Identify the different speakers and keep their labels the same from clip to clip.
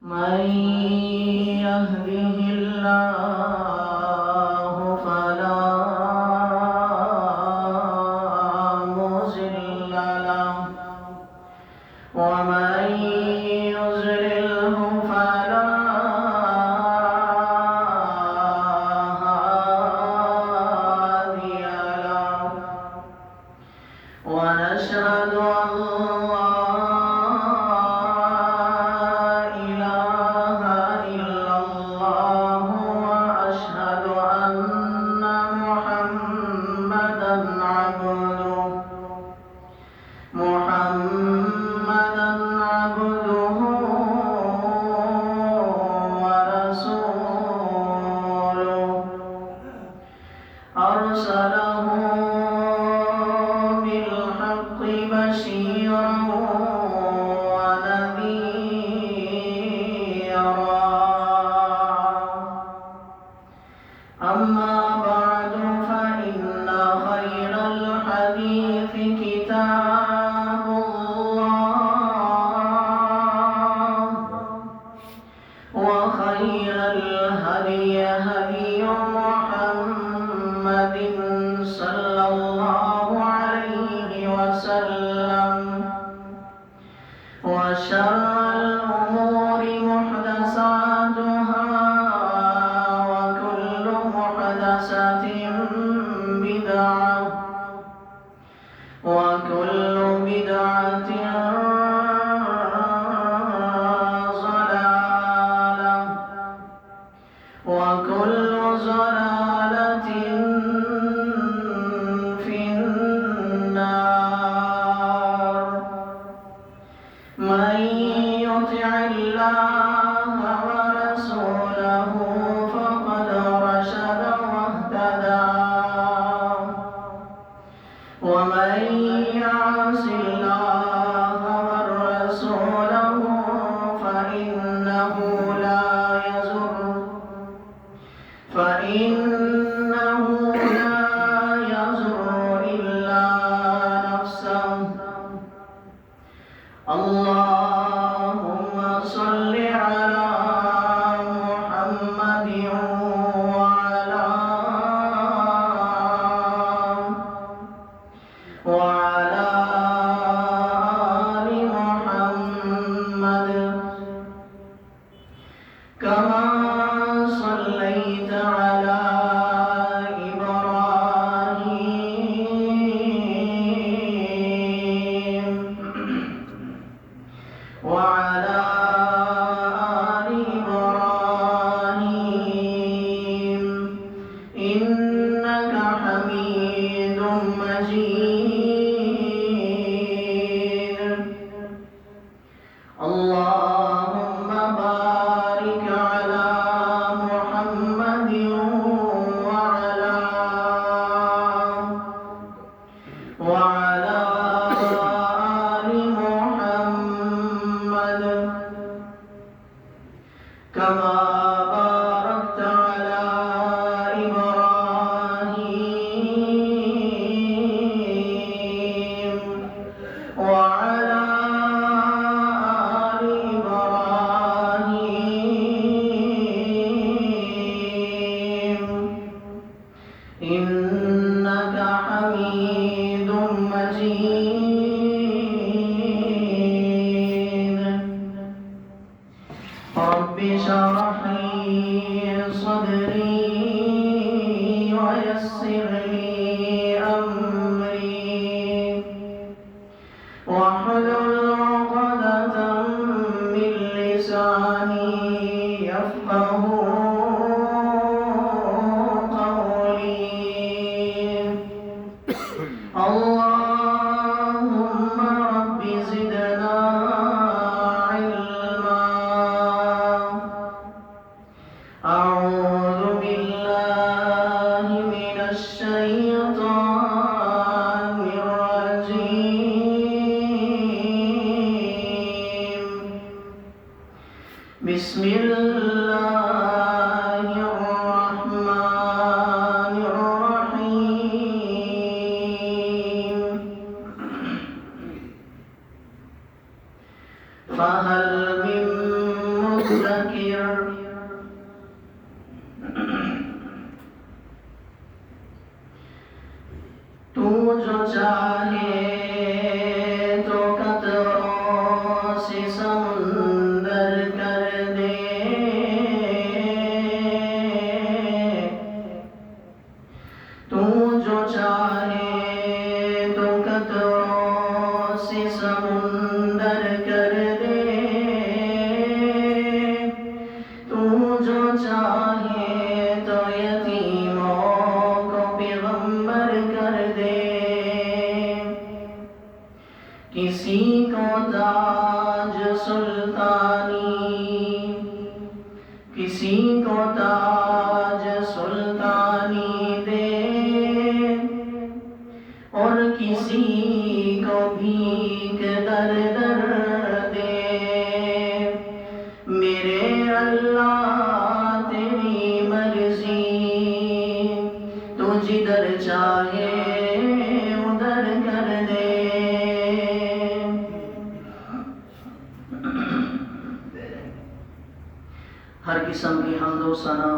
Speaker 1: من يهده الله فلا مضل له ومن يضلله فلا هادي له ونشهد أن لا إله إلا الله وأشهد أن محمدا عبده ورسوله أرسله بالحق بشيرا ونذيرا. أما بعد فإن خير الحديث كتاب الله وخير الهدي هدي محمد صلى الله عليه وسلم وشر الأمور محدثاتها وكل محدثة بدعة وكل بدعة ضلالة وكل ضلالة في النار. من يطع الله ورسوله فقد رشد واهتدى ومن يعص الله ورسوله فإنه لا يضر إلا نفسه. اللهم صل على محمد وعلى آل محمد كما صليت على إبراهيم وعلى آل إبراهيم إنك حميد مجيد. اللهم بارك على محمد وعلى آل محمد كما باركت على إبراهيم وعلى آل إبراهيم إنك حميد مجيد. رب اشرح لي صدري ويسر لي أمري واحلل عقدة من لساني يفقه قولي. اللهم رب زدنا علما. أعوذ بالله من الشيطان الرجيم. بسم الله الرحمن الرحيم. فهل من مدکر تو جو چاہے تو قطروں سے سمندر کر دے تو جو چاہے تو قطروں سے سمندر کر دے تو جو چاہے تو یتیموں کو پیغمبر کر دے کسی کو تاج سلطانی کسی کو تاج سلطانی دے اور کسی کو بھیک در در دے میرے اللہ تیری مرضی تو جدھر چاہے ادھر کر دے ہر قسم کی حمد و ثنا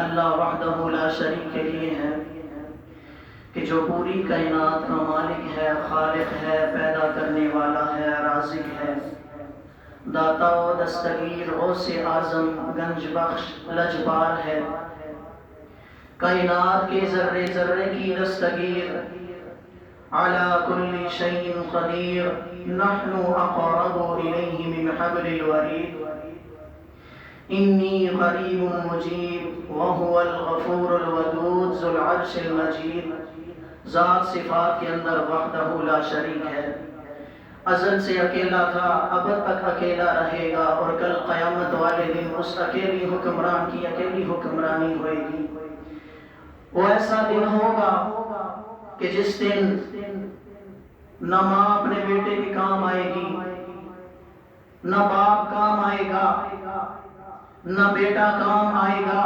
Speaker 1: اللہ وحدہ لا شریک کے لیے ہے کہ جو پوری کائنات کا مالک ہے، خالق ہے، پیدا کرنے والا ہے، رازق ہے، داتا و دستگیر غوث اعظم گنج بخش لجبار ہے، کائنات کے ذرے ذرے کی دستگیر علی کل شیء قدیر نحن اقرب الیہ من حبل الورید انی قریب مجیب وهو الغفور الودود ذو العرش المجید ذات صفات کے اندر وحدہ لا شریک ہے، ازل سے اکیلا تھا، اب تک اکیلا رہے گا، اور کل قیامت والے دن اس اکیلی حکمران کی اکیلی حکمرانی ہوئے گی۔ وہ ایسا دن ہوگا کہ جس دن نہ ماں اپنے بیٹے کے کام آئے گی، نہ باپ کام آئے گا، نہ بیٹا کام آئے گا،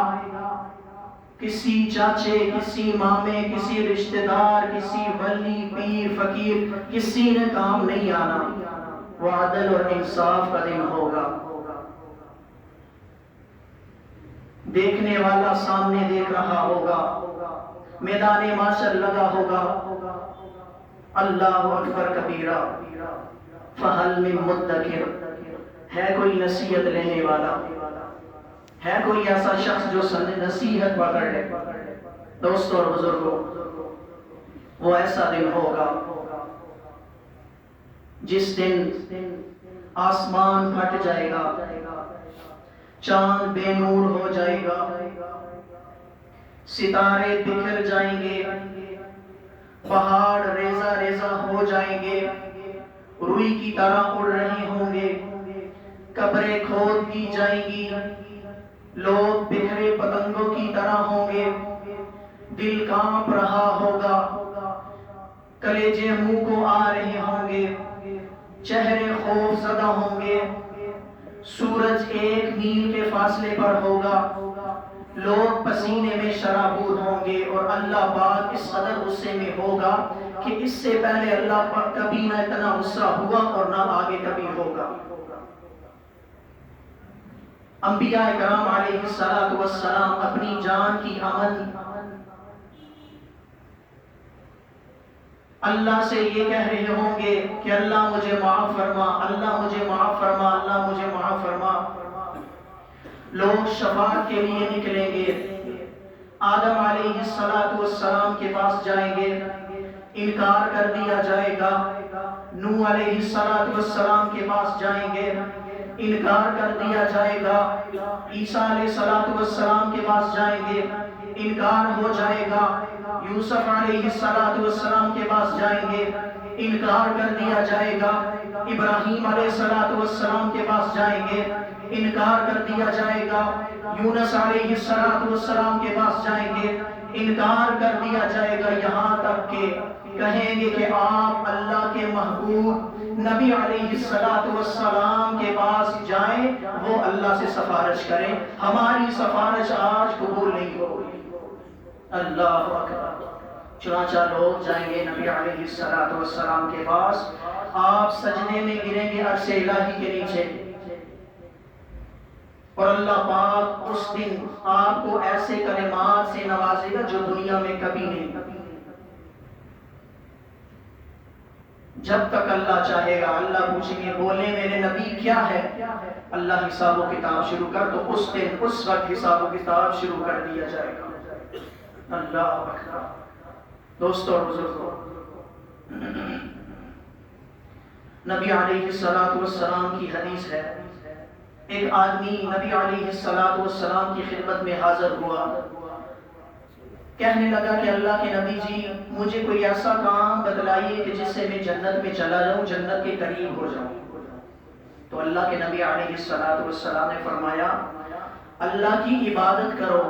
Speaker 1: کسی چاچے، کسی مامے، کسی رشتہ دار، کسی ولی، پیر، فقیر، کسی نے کام نہیں آنا۔ وہ عدل اور انصاف کا دن ہوگا، دیکھنے والا سامنے دیکھ رہا ہوگا، میدان معاشر لگا ہوگا، اللہ اکبر کبیرہ فہل من مدکر، ہے کوئی نصیحت لینے والا، ہے کوئی ایسا شخص جو نصیحت پکڑ لے؟ دوستوں اور بزرگوں، وہ ایسا دن ہوگا جس دن آسمان پھٹ جائے گا، چاند بے نور ہو جائے گا، ستارے بکھر جائیں گے، پہاڑ ریزہ ریزہ ہو جائیں گے، روئی کی طرح اڑ رہے ہوں گے، قبریں کھود دی جائیں گی، لوگ بکھرے پتنگوں کی طرح ہوں گے، دل کانپ رہا ہوگا، کلیجے منہ کو آ رہے ہوں گے، چہرے خوف زدہ ہوں گے، سورج 1 میل کے فاصلے پر ہوگا، لوگ پسینے میں شرابور ہوں گے، اور اللہ پاک اس قدر غصے میں ہوگا کہ اس سے پہلے اللہ پاک کبھی نہ اتنا غصہ ہوا اور نہ آگے کبھی ہوگا۔ انبیاء کرام علیہ السلام اپنی جان کی امن اللہ سے یہ کہہ رہے ہوں گے کہ اللہ مجھے معاف فرما، اللہ مجھے معاف فرما، اللہ مجھے معاف فرما۔ لوگ شفاعت کے لیے نکلیں گے، آدم علیہ السلام کے پاس جائیں گے، انکار کر دیا جائے گا، نوح علیہ السلام کے پاس جائیں گے، انکار کر دیا جائے گا، عیسیٰ علیہ السلام کے پاس جائیں گے، انکار ہو جائے گا، یوسف علیہ السلام کے پاس جائیں گے، انکار کر دیا جائے گا، ابراہیم علیہ السلام کے پاس جائیں گے، انکار کر دیا جائے گا، یونس علیہ السلام کے پاس جائیں گے، انکار کر دیا جائے گا، یہاں تک کہ کہیں گے کہ آپ اللہ کے محبوب نبی علیہ السلام کے پاس جائیں، وہ اللہ سے سفارش کریں، ہماری سفارش آج قبول نہیں ہوگی۔ اللہ اکبر۔ چنانچہ لوگ جائیں گے نبی علیہ السلام کے پاس، آپ سجدے میں گریں گے عرش الہی کے نیچے، اور اللہ پاک اس دن آپ کو ایسے کلمات سے نوازے گا جو دنیا میں کبھی نہیں۔ جب تک اللہ چاہے گا اللہ پوچھیں گے بولے میرے نبی کیا ہے، اللہ حساب و کتاب شروع کر، تو اس دن اس وقت حساب و کتاب شروع کر دیا جائے گا۔ اللہ اکبر۔ دوستو اور بزرگوں، نبی علیہ السلام کی حدیث ہے، ایک آدمی نبی علیہ السلام کی خدمت میں حاضر ہوا، کہنے لگا کہ اللہ کے نبی جی مجھے کوئی ایسا کام بتلائیے کہ جس سے میں جنت میں چلا جاؤں، جنت کے قریب ہو جاؤں۔ تو اللہ کے نبی علیہ السلام نے فرمایا اللہ کی عبادت کرو،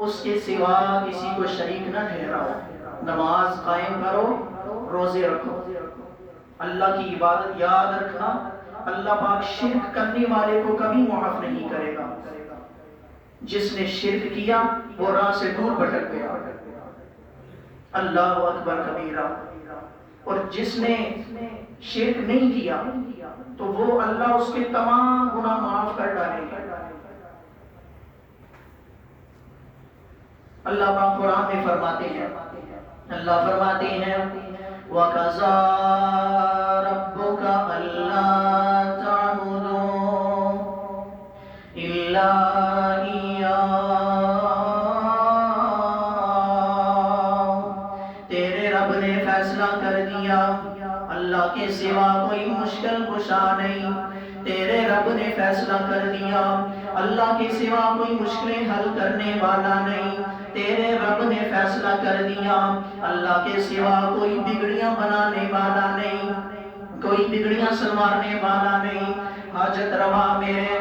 Speaker 1: اس کے سوا کسی کو شریک نہ ٹھہراؤ، نماز قائم کرو، روزے رکھو۔ اللہ کی عبادت یاد رکھنا، اللہ پاک شرک کرنے والے کو کبھی معاف نہیں کرے گا۔ جس نے شرک کیا وہ راہ سے دور بھٹک گیا، اللہ اکبر کبیرہ۔ اور جس نے شرک نہیں کیا تو وہ اللہ اس کے تمام گناہ معاف کر ڈالے گا۔ اللہ پاک قرآن میں فرماتے ہیں، اللہ فرماتے ہیں وَقَضَىٰ رَبُّكَ أَلَّا تَعْبُدُوا إِلَّا إِيَّاهُ، تیرے رب نے فیصلہ کر دیا اللہ کے سوا کوئی مشکل کشا نہیں، تیرے رب نے فیصلہ کر دیا اللہ کے سوا کوئی مشکلیں حل کرنے والا نہیں، تیرے رب نے فیصلہ کر دیا اللہ کے سوا کوئی بگڑیاں بنانے والا نہیں، کوئی بگڑیاں سنوارنے والا نہیں۔ حاجت روا میرے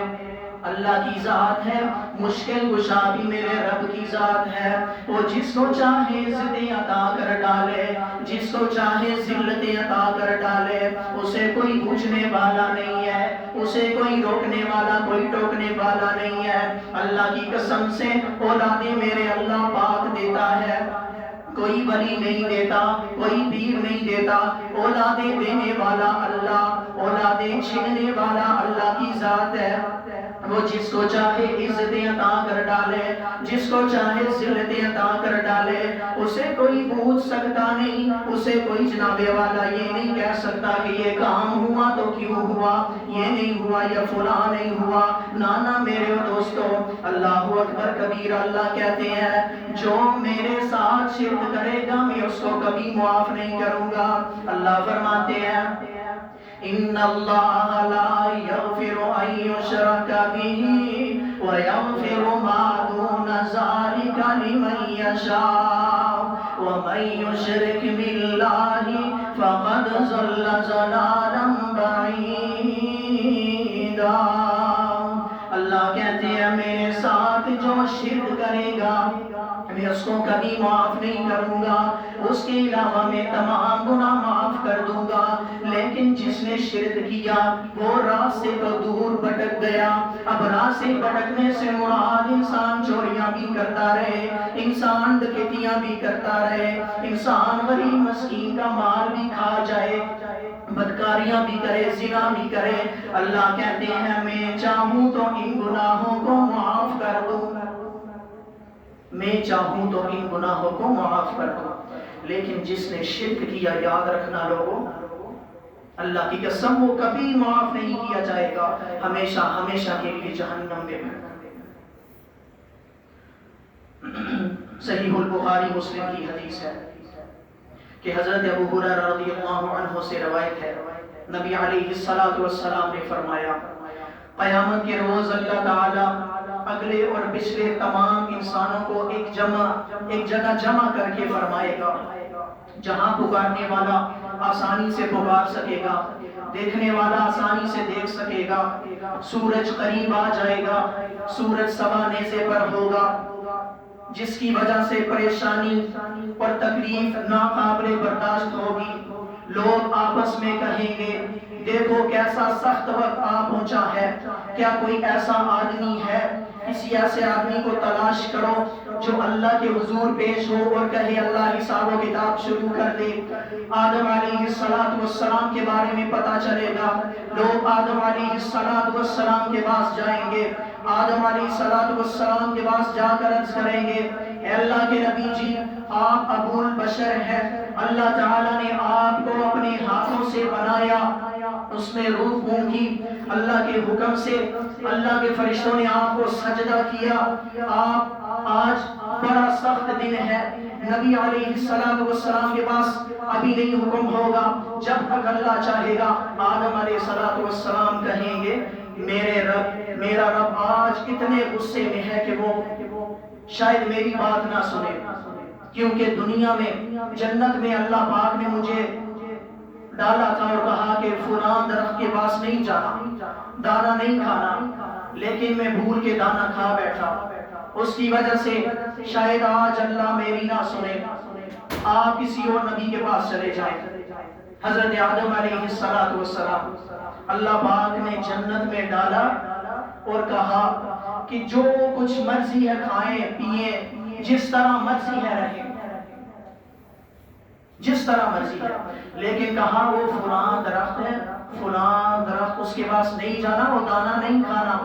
Speaker 1: اللہ کی ذات ہے، مشکل کشا بھی میرے رب کی ذات ہے، وہ جس کو چاہے عزتیں عطا کر ڈالے، جس کو چاہے ذلتیں عطا کر ڈالے، اسے کوئی پوچھنے والا نہیں ہے، اسے کوئی روکنے والا کوئی ٹوکنے والا نہیں ہے۔ اللہ کی قسم سے اولادیں میرے اللہ پاک دیتا ہے، کوئی ولی نہیں دیتا، کوئی پیر نہیں دیتا، اولادیں دینے والا اللہ، اولادیں چھیننے والا اللہ کی ذات ہے۔ وہ جس کو چاہے عزتیں عطا کر ڈالے، جس کو چاہے ذلتیں عطا کر ڈالے، اسے کوئی پوچھ سکتا نہیں، اسے کوئی جناب والا یہ نہیں کہہ سکتا کہ یہ کام ہوا تو کیوں ہوا، یہ نہیں ہوا یا فلاں نہیں ہوا۔ نانا میرے دوستو، اللہ اکبر کبیر، اللہ کہتے ہیں جو میرے ساتھ شرک کرے گا میں اس کو کبھی معاف نہیں کروں گا۔ اللہ فرماتے ہیں ان اللہ لا یغفر ان یشرک بہ ویغفر ما دون ذلک لمن یشاء ومن یشرک باللہ فقد ضل ضلالا بعیدا۔ اللہ کہتے ہیں میرے ساتھ جو شرک کرے گا میں اس کو کبھی معاف نہیں کروں گا، اس کے علاوہ میں تمام گناہ معاف کر دوں گا، لیکن جس نے شرک کیا وہ راہ سے تو دور بھٹک گیا۔ اب راہ سے بھٹکنے سے مراد انسان چوریاں بھی کرتا رہے، انسان ڈکیتیاں بھی کرتا رہے، انسان غریب مسکین کا مال بھی کھا جائے، بدکاریاں بھی کرے، زنا بھی کرے۔ اللہ کہتے ہیں میں چاہوں تو ان گناہوں کو معاف کر دوں، میں چاہوں تو ان گناہوں کو معاف کر دوں، لیکن جس نے شرک کیا یاد رکھنا لوگوں اللہ کی قسم وہ کبھی معاف نہیں کیا جائے گا، ہمیشہ ہمیشہ کے لیے جہنم میں۔ صحیح البخاری مسلم کی حدیث ہے کہ حضرت ابو ہریرہ رضی اللہ عنہ سے روایت ہے، نبی علیہ السلام نے فرمایا قیامت کے روز اللہ تعالی اگلے اور پچھلے تمام انسانوں کو ایک جگہ جمع کر کے فرمائے گا جہاں پکارنے والا آسانی سے پکار سکے گا، دیکھنے والا آسانی سے دیکھ سکے گا، سورج قریب آ جائے گا، سورج سوا نیزے پر ہوگا، جس کی وجہ سے پریشانی اور تکلیف ناقابل برداشت ہوگی۔ لوگ آپس میں کہیں گے دیکھو کیسا سخت وقت آ پہنچا ہے. کیا کوئی ایسا آدمی ہے؟ کسی ایسے آدمی کو تلاش کرو جو اللہ کے حضور پیش ہو اور کہے اللہ حساب و کتاب شروع کر دے. آدم علیہ السلام کے بارے میں پتا چلے گا. لوگ آدم علیہ السلام کے پاس جائیں گے. آدم علیہ السلام کے پاس جا کر عرض کریں گے اے اللہ کے نبی جی آپ ابو البشر ہیں. اللہ تعالیٰ نے آپ کو اپنے ہاتھوں سے بنایا، اس میں روح پھونکی اللہ کے حکم سے. اللہ کے فرشتوں نے آپ کو سجدہ کیا. آپ آج بڑا سخت دن ہے. نبی علیہ السلام کے پاس ابھی نہیں حکم ہوگا جب تک اللہ چاہے گا. آدم علیہ السلام کہیں گے میرا رب آج اتنے غصے میں ہے کہ وہ شاید میری بات نہ سنے، کیونکہ دنیا میں جنت میں اللہ پاک نے مجھے ڈالا تھا اور کہا کہ فلاں درخت کے پاس نہیں جانا، دانا نہیں کھانا، لیکن میں بھول کے دانا کھا بیٹھا. اس کی وجہ سے شاید آج اللہ میری نہ سنے. آپ کسی اور نبی کے پاس چلے جائیں. حضرت آدم علیہ السلام اللہ پاک نے جنت میں ڈالا اور کہا کہ جو کچھ مرضی ہے کھائیں پیئیں، جس طرح مرضی ہے رہیں، جس طرح مرضی ہے. لیکن کہا وہ فلاں درخت ہے، فلاں درخت اس کے پاس نہیں جانا، وہ دانا نہیں کھانا.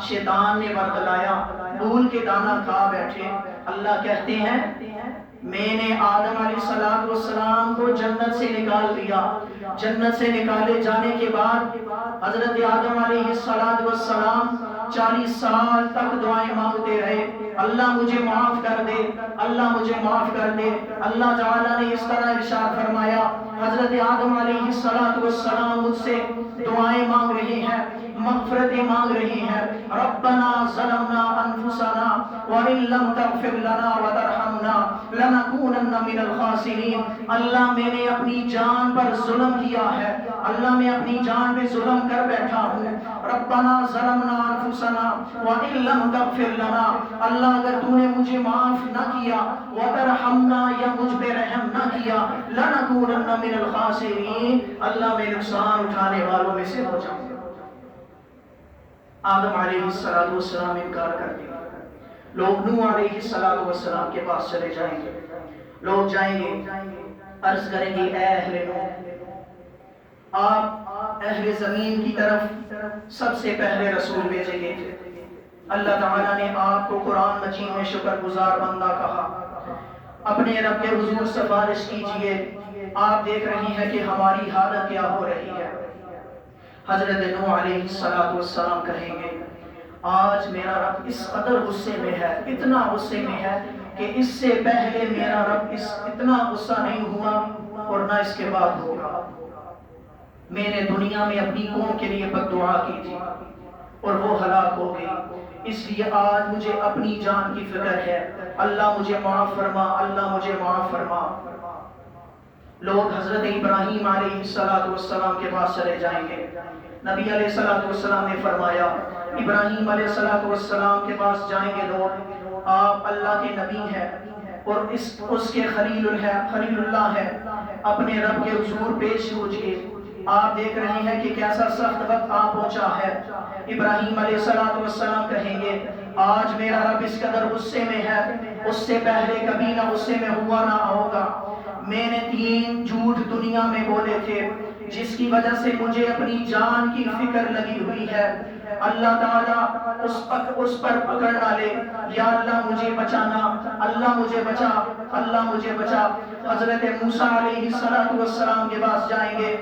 Speaker 1: شیطان نے ورگلایا، بھول کے دانا کھا بیٹھے. اللہ کہتے ہیں میں نے آدم علیہ السلام کو جنت سے نکال دیا. جنت سے نکالے جانے کے بعد حضرت آدم علیہ السلام 40 سال تک دعائیں مانگتے رہے اللہ مجھے معاف کر دے، اللہ مجھے معاف کر دے. اللہ تعالیٰ نے اس طرح ارشاد فرمایا حضرت آدم علیہ السلام مجھ سے دعائیں مانگ رہی ہیں، مغفرتیں مانگ رہی ہیں. ربنا ظلمنا انفسنا وان لم تغفر لنا وترحمنا لنکونن من الخاسرین. اللہ میں نے اپنی جان پر ظلم کیا ہے، اللہ میں اپنی جان پہ ظلم کر بیٹھا ہوں. ربنا ظلمنا انفسنا وان لم تغفر لنا، اللہ اگر تو نے مجھے معاف نہ کیا، وترحمنا یا مجھ پہ رحم نہ کیا، لنکونن من الخاسرین، اللہ میں نقصان اٹھانے والوں میں سے ہو جاؤں. آدم علیہ السلام انکار کر دیا. لوگ نوح علیہ السلام کے پاس چلے جائیں گے. لوگ جائیں گے عرض کریں گے اے اہل نوح، آپ اہل زمین کی طرف سب سے پہلے رسول بھیجے گئے تھے. اللہ تعالیٰ نے آپ کو قرآن مجید میں شکر گزار بندہ کہا. اپنے رب کے حضور سفارش کیجئے، آپ دیکھ رہی ہیں کہ ہماری حالت کیا ہو رہی ہے. حضرت نوح علیہ السلام کہیں گے آج میرا رب اس قدر غصے میں ہے، اتنا غصے میں ہے کہ اس سے پہلے میرا رب اتنا غصہ نہیں ہوا اور نہ اس کے بعد ہوگا. میں نے دنیا میں اپنی قوم کے لیے بد دعا کی تھی اور وہ ہلاک ہو گئی، اس لیے آج مجھے اپنی جان کی فکر ہے. اللہ مجھے معاف فرما، اللہ مجھے معاف فرما. لوگ حضرت ابراہیم علیہ السلام کے پاس چلے جائیں گے. نبی علیہ السلام نے فرمایا ابراہیم علیہ السلام کے پاس جائیں گے لوگ، آپ اللہ کے نبی ہیں اور اس کے خلیل اللہ ہے، اپنے رب کے حضور پیش ہوجئے. آپ دیکھ رہے ہیں کہ کیسا سخت وقت آ پہنچا ہے. ابراہیم علیہ السلام کہیں گے آج میرا رب اس قدر غصے میں ہے، اس سے پہلے کبھی نہ غصے میں ہوا نہ ہوگا. میں نے 3 جھوٹ دنیا میں بولے تھے جس کی وجہ سے مجھے اپنی جان کی فکر لگی ہوئی ہے. اللہ تعالیٰ اس پر پکڑ ڈالے. یا اللہ مجھے بچانا، اللہ مجھے بچا، اللہ مجھے بچا. حضرت موسیٰ علیہ السلام کے پاس جائیں گے،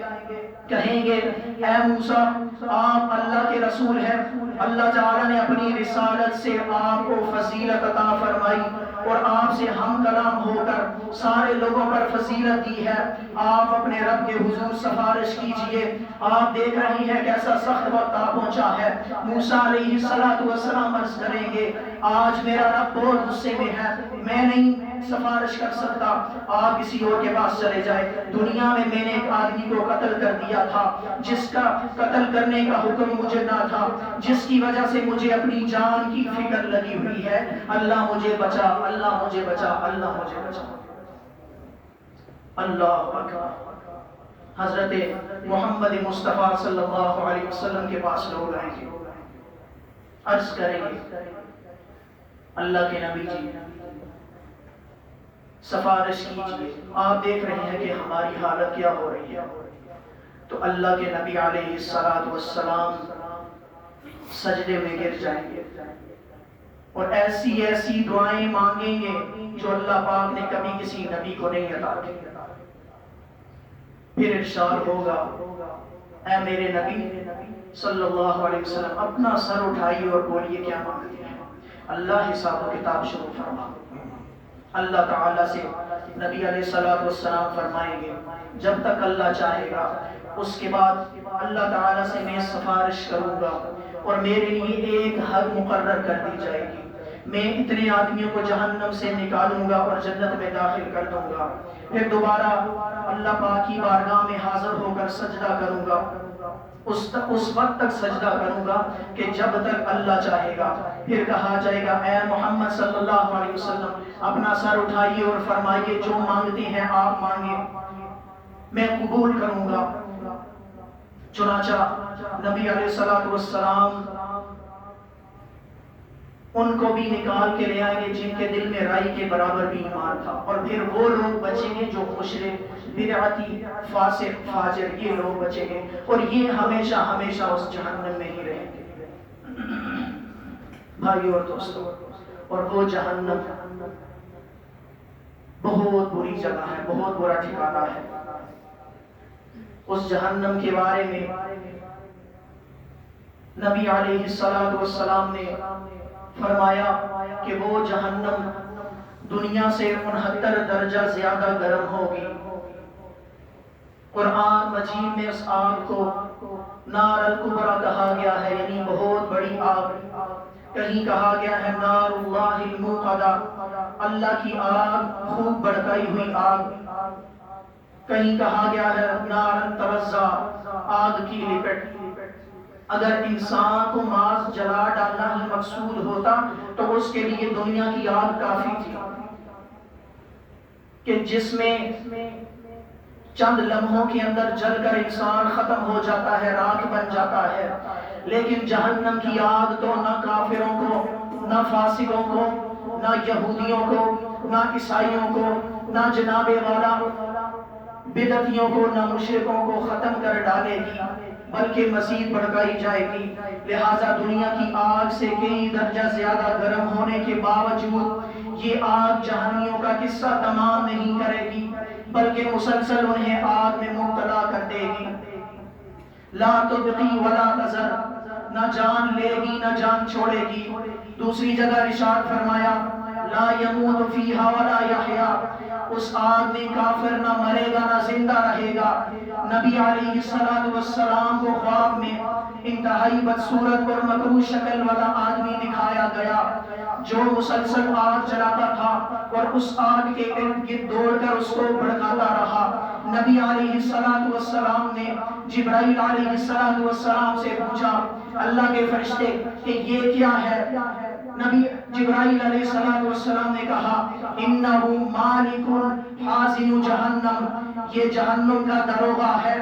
Speaker 1: کہیں گے اے موسیٰ آپ اللہ کے رسول ہیں، اللہ تعالیٰ نے اپنی رسالت سے آپ کو فضیلت عطا فرمائی اور آپ سے ہم کلام ہو کر سارے لوگوں پر فضیلت دی ہے. آپ اپنے رب کے حضور سفارش کیجئے. آپ دیکھ رہی ہیں کیسا سخت وقت آ پہنچا ہے. موسیٰ علیہ السلام عرض کریں گے آج میرا رب بہت غصے میں ہے، میں نہیں سفارش کر سکتا، آپ کسی اور کے پاس چلے جائے. دنیا میں نے ایک آدمی کو قتل کر دیا تھا جس کا قتل کرنے کا حکم مجھے نہ تھا، جس کی وجہ سے مجھے اپنی جان کی فکر لگی ہوئی ہے. اللہ مجھے بچا، اللہ مجھے بچا، اللہ مجھے بچا. اللہ اکبر. حضرت محمد مصطفیٰ صلی اللہ علیہ وسلم کے پاس لوگ آئیں گے، عرض کریں گے اللہ کے نبی جی سفارش کیجیے، آپ دیکھ رہے ہیں کہ ہماری حالت کیا ہو رہی ہے۔ تو اللہ کے نبی علیہ السلام سجدے میں گر جائیں گے اور ایسی ایسی دعائیں مانگیں گے جو اللہ پاک نے کبھی کسی نبی کو نہیں عطا کی۔ پھر ارشاد ہوگا اے میرے نبی صلی اللہ علیہ وسلم اپنا سر اٹھائیے اور بولیے کیا مانگتے ہیں۔ اللہ حساب و کتاب شروع فرما۔ اللہ تعالیٰ سے نبی علیہ السلام فرمائیں گے جب تک اللہ چاہے گا، اس کے بعد اللہ تعالیٰ سے میں سفارش کروں گا اور میرے لیے ایک حد مقرر کر دی جائے گی، میں اتنے آدمیوں کو جہنم سے نکالوں گا اور جنت میں داخل کر دوں گا۔ پھر دوبارہ اللہ پاک کی بارگاہ میں حاضر ہو کر سجدہ کروں گا، اس وقت تک سجدہ کروں گا کہ جب تک اللہ چاہے گا۔ پھر کہا جائے گا اے محمد صلی اللہ علیہ وسلم اپنا سر اٹھائیے اور فرمائیے جو مانگتے ہیں آپ مانگے، میں قبول کروں گا۔ چنانچہ نبی علیہ السلام ان کو بھی نکال کے لے آئیں گے جن کے دل میں رائی کے برابر بھی ایمان تھا، اور پھر وہ لوگ بچیں گے جو مشرک، بدعتی، فاسق، فاجر، یہ لوگ بچیں گے اور یہ ہمیشہ ہمیشہ اس جہنم میں ہی رہیں گے۔ بھائیو اور دوستو، اور وہ جہنم بہت بری جگہ ہے، بہت برا ٹھکانہ ہے۔ اس جہنم کے بارے میں نبی علیہ السلام نے فرمایا کہ وہ جہنم دنیا سے 69 درجہ زیادہ گرم ہوگی۔ قرآن مجید میں اس آگ کو نار الکبریٰ کہا گیا ہے، یعنی بہت بڑی آگ۔ کہیں کہا گیا ہے نار اللہ الموقدہ، اللہ کی آگ، خوب بھڑکائی ہوئی آگ۔ کہیں کہا گیا ہے نار التوزع، آگ کی لپٹ۔ اگر انسان کو ماس جلا ڈالنا ہی مقصود ہوتا تو اس کے لیے دنیا کی آگ کافی تھی، کہ جس میں چند لمحوں کے اندر جل کر انسان ختم ہو جاتا ہے، راکھ بن جاتا ہے۔ لیکن جہنم کی آگ تو نہ کافروں کو، نہ فاسقوں کو، نہ یہودیوں کو، نہ عیسائیوں کو، نہ جناب والا بدعتیوں کو، نہ مشرکوں کو ختم کر ڈالے گی، بلکہ مزید بڑھائی جائے گی۔ لہٰذا دنیا کی آگ سے کئی درجہ زیادہ گرم ہونے کے باوجود یہ آگ جہنمیوں کا قصہ تمام نہیں کرے گی، بلکہ مسلسل انہیں آگ میں مبتلا کر دے گی۔ لا تبقی ولا تذر، نہ جان لے گی نہ جان چھوڑے گی۔ دوسری جگہ ارشاد فرمایا لا یموت فیہا ولا یحیا، اس آگ میں کافر نہ مرے گا نہ زندہ رہے گا۔ نبی علیہ السلام کو خواب میں انتہائی بدصورت اور مکروہ شکل والا آدمی دکھایا گیا جو مسلسل آگ جلاتا تھا اور اس آگ کے ارد گرد دوڑ کر اس کو بھڑکاتا رہا۔ نبی علیہ السلام نے جبرائیل علیہ السلام سے پوچھا اللہ کے فرشتے کہ یہ کیا ہے؟ نبی جبرائیل علیہ السلام نے کہا انہو مالک حازن جہنم، یہ جہنم کا دروغہ ہے۔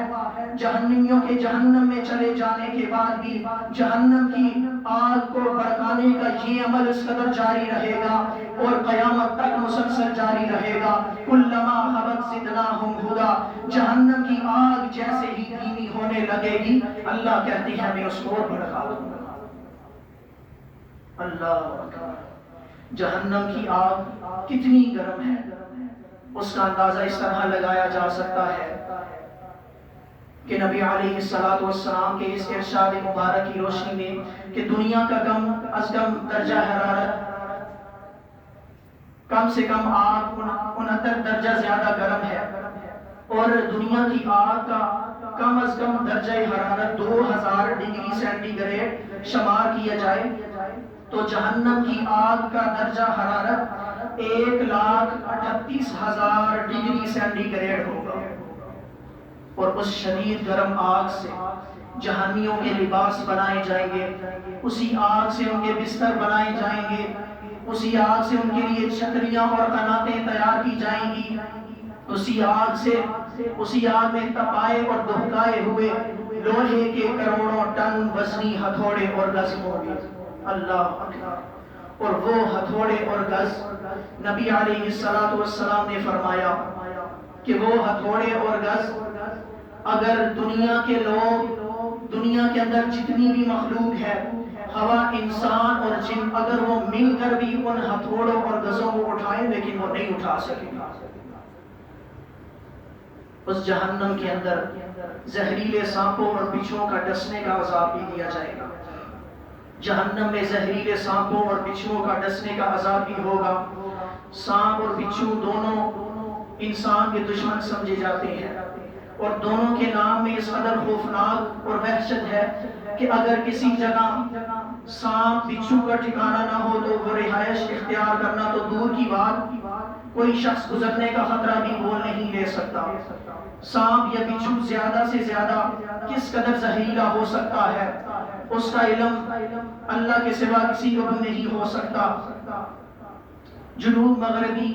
Speaker 1: جہنمیوں کے جہنم میں چلے جانے کے بعد بھی جہنم کی آگ کو بھڑکانے کا یہ عمل اس قدر جاری رہے گا اور قیامت تک مسلسل جاری رہے گا۔ کلما خبت زدناہم ہدا، جہنم کی آگ جیسے ہی دھیمی ہونے لگے گی اللہ کہتی ہے میں اس کو بھڑکا دوں گا۔ اللہ اکبر، جہنم کی آگ کتنی گرم ہے اس کا اندازہ اس طرح لگایا جا سکتا ہے کہ نبی علیہ السلام کے اس ارشاد مبارک کی روشنی میں کہ دنیا کا کم از کم درجہ حرارت کم سے کم آگ 69 درجہ زیادہ گرم ہے اور دنیا کی آگ کا کم از کم درجہ حرارت 2000 ڈگری سینٹی گریڈ شمار کیا جائے تو جہنم کی آگ کا درجہ حرارت 1,38,000 ڈگری سینٹی گریڈ ہوگا۔ اور اس شدید گرم آگ سے جہنمیوں کے لباس بنائے جائیں گے، اسی آگ سے ان کے بستر بنائے جائیں گے، اسی آگ سے ان کے لیے چھتریاں اور قناتیں تیار کی جائیں گی۔ اسی آگ میں تپائے اور دہکائے ہوئے لوہے کے کروڑوں ٹن وزنی ہتھوڑے اور گز ہوں گے۔ اللہ اکبر۔ اور وہ ہتھوڑے اور گز، نبی علیہ السلام نے فرمایا کہ وہ ہتھوڑے اور گز اگر دنیا کے لوگ، دنیا کے اندر جتنی بھی مخلوق ہے، ہوا، انسان اور جن، اگر وہ مل کر بھی ان ہتھوڑوں اور گزوں کو اٹھائیں لیکن وہ نہیں اٹھا سکیں۔ اس جہنم کے اندر زہریلے سانپوں اور بچھوؤں کا ڈسنے کا عذاب بھی دیا جائے گا۔ جہنم میں زہریلے سانپوں اور بچھوؤں کا ڈسنے کا عذاب بھی ہوگا۔ سانپ اور بچھو دونوں انسان کے دشمن سمجھے جاتے ہیں، اور دونوں کے نام میں اس قدر خوفناک اور وحشت ہے کہ اگر کسی جگہ سانپ بچھو کا ٹھکانہ نہ ہو تو وہ رہائش اختیار کرنا تو دور کی بات، کوئی شخص گزرنے کا خطرہ بھی وہ نہیں لے سکتا۔ سانپ یا بچھو زیادہ سے زیادہ کس قدر زہریلا ہو سکتا ہے، اس کا علم اللہ کے سوا کسی کو بھی نہیں ہو سکتا۔ جنوب مغربی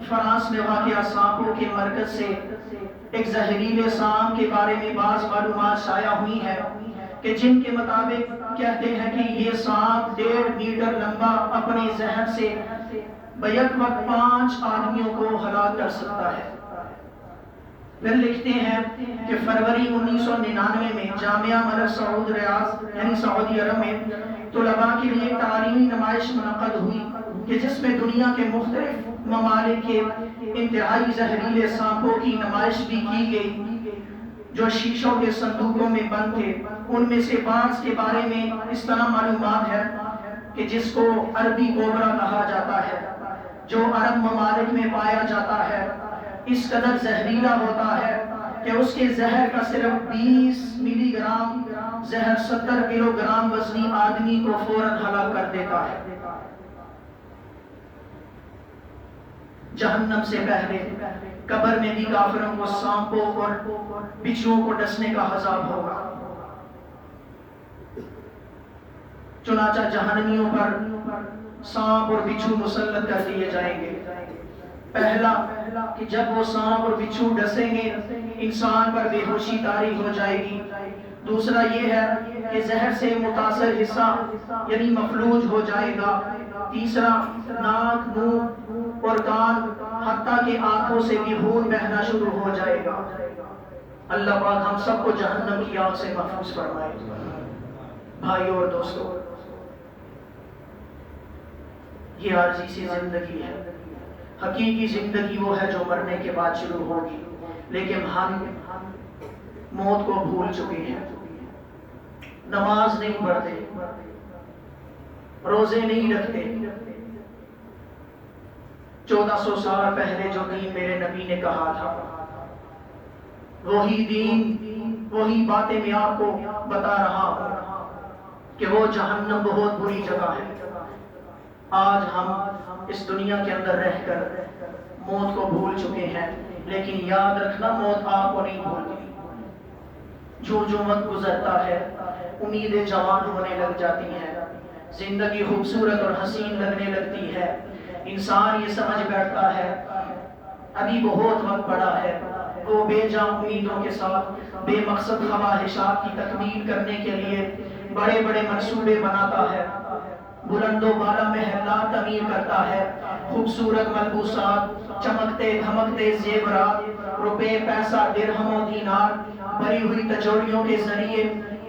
Speaker 1: فرانس میں واقع سانپوں کے مرکز سے ایک زہریلے سانپ کے بارے میں بعض معلومات شائع ہوئی ہے کہ جن کے مطابق کہتے ہیں کہ یہ سانپ 1.5 میٹر لمبا اپنے زہر سے بیک وقت 5 آدمیوں کو ہلاک کر سکتا ہے۔ پھر لکھتے ہیں کہ فروری 1999 میں جامعہ ملک سعود ریاض یعنی سعودی عرب میں طلباء کے لیے تعلیمی نمائش منعقد ہوئی کہ جس میں دنیا کے مختلف ممالک کے انتہائی زہریلے سانپوں کی نمائش بھی کی گئی جو شیشوں کے صندوقوں میں بند تھے۔ ان میں سے بعض کے بارے میں اس طرح معلومات ہے کہ جس کو عربی کوبرا کہا جاتا ہے، جو عرب ممالک میں پایا جاتا ہے، اس قدر زہریلا ہوتا ہے کہ اس کے زہر کا صرف 20 ملی گرام زہر 70 کلو گرام وزنی آدمی کو فوراً ہلاک کر دیتا ہے۔ جہنم سے پہلے قبر میں بھی کافروں کو سانپوں اور بچھوؤں کو ڈسنے کا عذاب ہوگا۔ چنانچہ جہنمیوں پر سانپ اور بچھو مسلط کر دیے جائیں گے۔ پہلا کہ جب وہ سانپ اور بچھو ڈسیں گے انسان پر بے ہوشی طاری ہو جائے گی۔ دوسرا یہ ہے کہ زہر سے متاثر حصہ یعنی مفلوج ہو جائے گا۔ تیسرا ناک، منہ اور کان حتیٰ کہ آنکھوں سے بھی خون بہنا شروع ہو جائے گا۔ اللہ پاک ہم سب کو جہنم کی آگ سے محفوظ فرمائے۔ بھائیوں اور دوستوں، یہ عارضی سی زندگی ہے۔ حقیقی زندگی وہ ہے جو مرنے کے بعد شروع ہوگی، لیکن ہم موت کو بھول چکے ہیں۔ نماز نہیں پڑھتے، روزے نہیں رکھتے۔ 1400 سال پہلے جو دین میرے نبی نے کہا تھا، وہی دین، وہی باتیں میں آپ کو بتا رہا ہوں کہ وہ جہنم بہت بری جگہ ہے۔ آج ہم اس دنیا کے اندر رہ کر موت کو بھول چکے ہیں، لیکن یاد رکھنا موت آپ کو نہیں بھولتی۔ جو وقت گزرتا ہے امیدیں جوان ہونے لگ جاتی ہیں، زندگی خوبصورت اور حسین لگنے لگتی ہے، انسان یہ سمجھ بیٹھتا ہے ابھی بہت وقت پڑا ہے۔ وہ بے جان امیدوں کے ساتھ بے مقصد خواہشات کی تکمیل کرنے کے لیے بڑے بڑے منصوبے بناتا ہے، بلند و بالا محلات تعمیر کرتا ہے، خوبصورت ملبوسات، چمکتے دھمکتے زیورات، روپے، پیسہ، درہم و دینار، بھری ہوئی تجوریوں کے ذریعے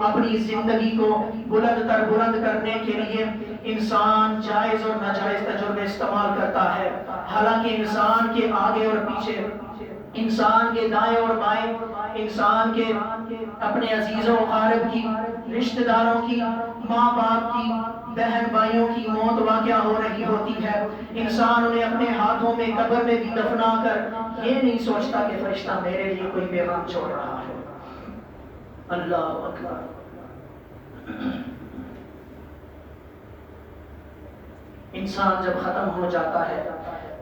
Speaker 1: اپنی زندگی کو بلند تر بلند کرنے کے لیے انسان جائز اور ناجائز تجربے استعمال کرتا ہے۔ حالانکہ انسان کے آگے اور پیچھے، انسان کے دائیں اور بائیں، انسان کے اپنے عزیزوں و اقارب کی، رشتہ داروں کی، ماں باپ کی، بہن بھائیوں کی موت واقع ہو رہی ہوتی ہے۔ انسان انہیں اپنے ہاتھوں میں قبر میں بھی دفنا کر یہ نہیں سوچتا کہ فرشتہ میرے لیے کوئی پیغام چھوڑ رہا ہے۔ اللہ اکبر۔ انسان جب ختم ہو جاتا ہے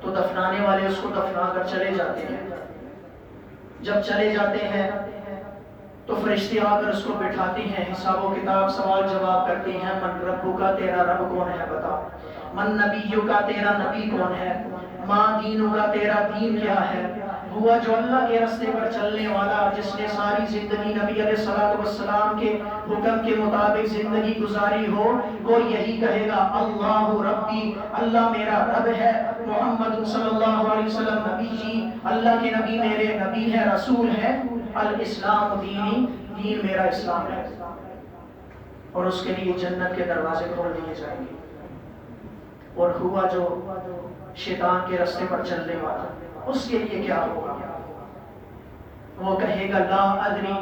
Speaker 1: تو دفنانے والے اس کو دفنا کر چلے جاتے ہیں۔ جب چلے جاتے ہیں تو فرشتے آ کر اس کو بٹھاتے ہیں، حساب و کتاب، سوال جواب کرتے ہیں۔ من ربو کا، تیرا رب کون ہے بتا۔ من نبیو کا، تیرا نبی کون ہے۔ ماں دینو کا، تیرا دین کیا ہے۔ ہوا جو اللہ کے راستے پر چلنے والا، جس نے ساری زندگی نبی علیہ الصلوۃ والسلام کے حکم کے مطابق زندگی گزاری ہو، وہ یہی کہے گا اللہ ربی، اللہ میرا رب ہے، محمد صلی اللہ علیہ وسلم نبی جی، اللہ کے نبی میرے نبی ہے، رسول ہے، الاسلام دینی، دین میرا اسلام ہے، اور اس کے لیے جنت کے دروازے کھول دیے جائیں گے۔ اور ہوا جو شیطان کے راستے پر چلنے والا، اس کے لیے کیا ہوگا؟ وہ کہے گا لا ادری،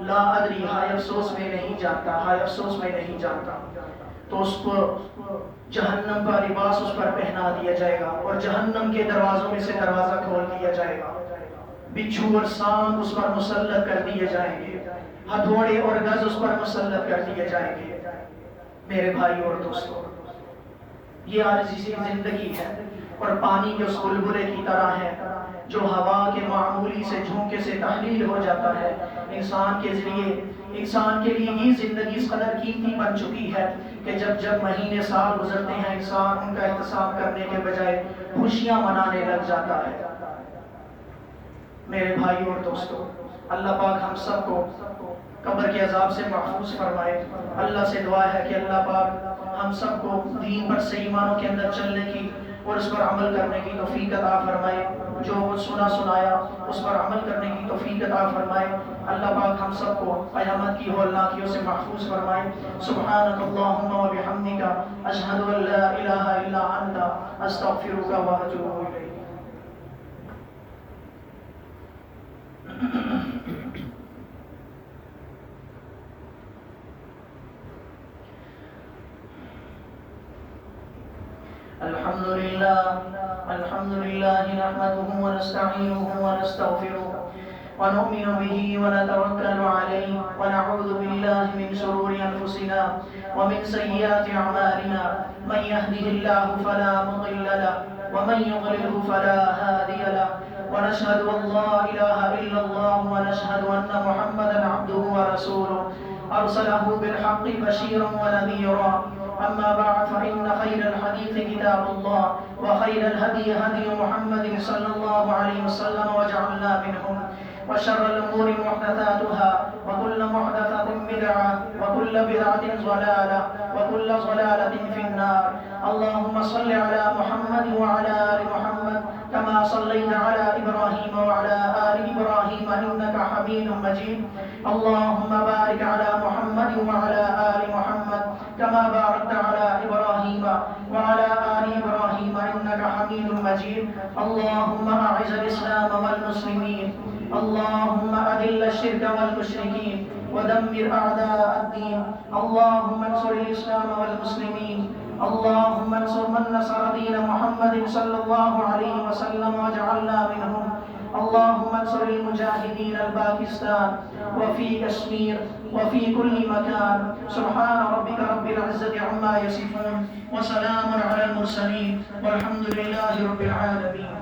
Speaker 1: لا ادری، ہائے افسوس میں نہیں جانتا، ہائے افسوس میں نہیں جانتا۔ تو اس کو جہنم کا لباس اس پر پہنا دیا جائے گا، اور جہنم کے دروازوں میں سے دروازہ کھول دیا جائے گا، بچھو اور سانپ اس پر مسلط کر دیے جائیں گے، ہتھوڑے اور گز اس پر مسلط کر دیے جائیں گے۔ میرے بھائی اور دوستو، یہ عارضی سی زندگی ہے، اور پانی کے اس بلبلے کی طرح ہے جو ہوا کے معمولی سے جھونکے سے تحلیل ہو جاتا ہے۔ انسان کے لیے یہ زندگی اس قدر قیمتی بن چکی ہے کہ جب مہینے سال گزرتے ہیں، انسان ان کا احتساب کرنے کے بجائے خوشیاں منانے لگ جاتا ہے۔ میرے بھائی اور دوستو، اللہ پاک ہم سب کو قبر کے عذاب سے محفوظ فرمائے۔ اللہ سے دعا ہے کہ اللہ پاک ہم سب کو دین پر صحیح معنوں کے اندر چلنے کی اور اس پر عمل کرنے کی توفیق عطا فرمائے، جو کچھ سنایا اس پر عمل کرنے کی توفیق عطا فرمائے۔ اللہ پاک ہم سب کو قیامت کی ہولناکیوں سے محفوظ فرمائے۔ سبحانک اللہم و بحمدک، اشہد ان لا الہ الا انت، استغفرک و اتوب الیک۔ الحمد لله نحمده ونستعينه ونستغفره ونؤمن به ونتوكل عليه ونعوذ بالله من شرور أنفسنا ومن سيئات أعمالنا، من يهده الله فلا مضل له ومن يضلله فلا هادي له، ونشهد أن لا إله إلا الله ونشهد أن محمدا عبده ورسوله أرسله بالحق بشيرا ونذيرا۔ أما بعد، فإن خير الحديث كتاب الله، وخير الهدي هدي محمد صلى الله عليه وسلم وجعلنا منهم، وشر الأمور محدثاتها، وكل محدثة بدعة، وكل بدعة ضلالة، وكل ضلالة في النار۔ اللهم صل على محمد وعلى آل محمد كما صليت على إبراهيم وعلى آل إبراهيم إنك حميد مجيد۔ اللهم بارك على محمد وعلى آل محمد كما باركت على إبراهيم وعلى آل إبراهيم إنك حميد مجيد۔ اللهم أعز الإسلام والمسلمين، اللهم أذل الشرك والمشركين ودمر أعداء الدين، اللهم انصر الإسلام والمسلمين، اللهم انصر من نصر دين محمد صلى الله عليه وسلم واجعلنا منهم، اللهم انصر المجاهدين الباكستان وفي كشمير وفي كل مكان۔ سبحان ربك رب العزة عما يصفون، وسلام على المرسلين، والحمد لله رب العالمين۔